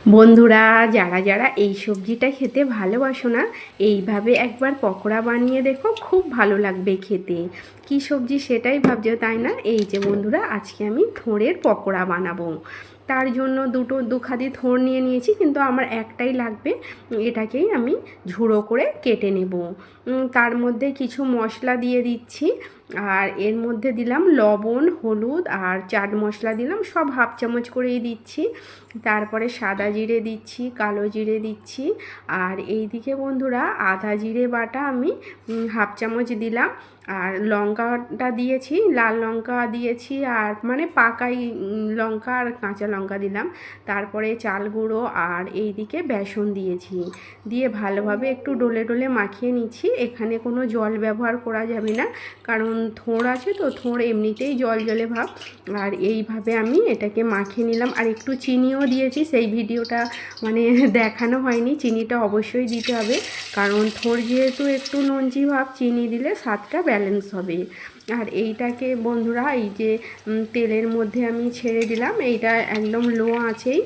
বন্ধুরা, যারা যারা এই সবজিটা খেতে ভালোবাসো না, এইভাবে একবার পকোড়া বানিয়ে দেখো, খুব ভালো লাগবে খেতে। কি সবজি সেটাই ভাবছো তাই না? এই যে বন্ধুরা, আজকে আমি থোড়ের পকোড়া বানাবো। তার জন্য দু খাদি থোড় নিয়ে নিয়েছি, কিন্তু আমার একটাই লাগবে। এটাকেই আমি ঝুড়ো করে কেটে নেব। তার মধ্যে কিছু মশলা দিয়ে দিচ্ছি। আর এর মধ্যে দিলাম লবণ, হলুদ আর চাট মশলা দিলাম, সব হাফ চামচ করেই দিচ্ছি। তারপরে সাদা জিরে দিচ্ছি, কালো জিরে দিচ্ছি। আর এইদিকে বন্ধুরা, আদা জিরে বাটা আমি হাফ চামচ দিলাম। আর লঙ্কাটা দিয়েছি, লাল লঙ্কা দিয়েছি, আর মানে পাকাই লঙ্কা আর কাঁচা লঙ্কা দিলাম। তারপরে চাল গুঁড়ো আর এইদিকে বেসন দিয়েছি। দিয়ে ভালোভাবে একটু ডলে ডলে মাখিয়ে নিচ্ছি। এখানে কোনো জল ব্যবহার করা যাবে না, কারণ থোড় আছে তো, থোড় এমনিতেই জল জলে ভাব। আর এইভাবে আমি এটাকে মাখিয়ে নিলাম। আর একটু চিনিও দিয়েছি, সেই ভিডিওটা মানে দেখানো হয়নি। চিনিটা অবশ্যই দিতে হবে, কারণ থোড় যেহেতু একটু নঞ্চি ভাব, চিনি দিলে স্বাদটা ব্যালেন্স হবে। আর এইটাকে বন্ধুরা, এই যে তেলের মধ্যে আমি ছেড়ে দিলাম, এইটা একদম লো আঁচেই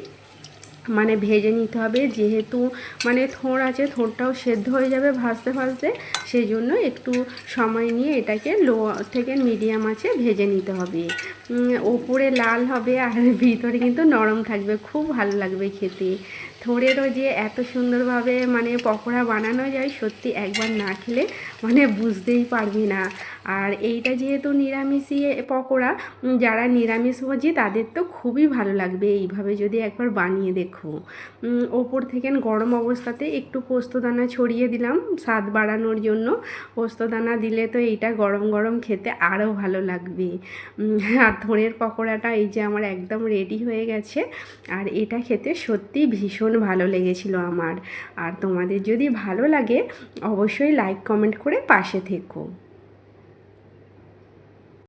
মানে ভেজে নিতে হবে। যেহেতু মানে থোড় আছে, থোড়টাও সেদ্ধ হয়ে যাবে ভাজতে ভাজতে, সেই জন্য একটু সময় নিয়ে এটাকে লো থেকে মিডিয়াম আঁচে ভেজে নিতে হবে। ওপরে লাল হবে আর ভিতরে কিন্তু নরম থাকবে, খুব ভালো লাগবে খেতে। থোড়েরও যে এত সুন্দরভাবে মানে পকোড়া বানানো যায়, সত্যি একবার না খেলে মানে বুঝতেই পারবি না। আর এইটা যেহেতু নিরামিষই পকোড়া, যারা নিরামিষভোজী তাদের তো খুবই ভালো লাগবে এইভাবে যদি একবার বানিয়ে দেখো। ওপর থেকে গরম অবস্থাতে একটু পোস্তদানা ছড়িয়ে দিলাম স্বাদ বাড়ানোর জন্য। পোস্তদানা দিলে তো এইটা গরম গরম খেতে আরও ভালো লাগবে। আর থোড়ের পকোড়াটা এই যে আমার একদম রেডি হয়ে গেছে। আর এটা খেতে সত্যি ভীষণ ভালো লেগেছিল আমার। আর তোমাদের যদি ভালো লাগে, অবশ্যই লাইক কমেন্ট করে পাশে থেকো।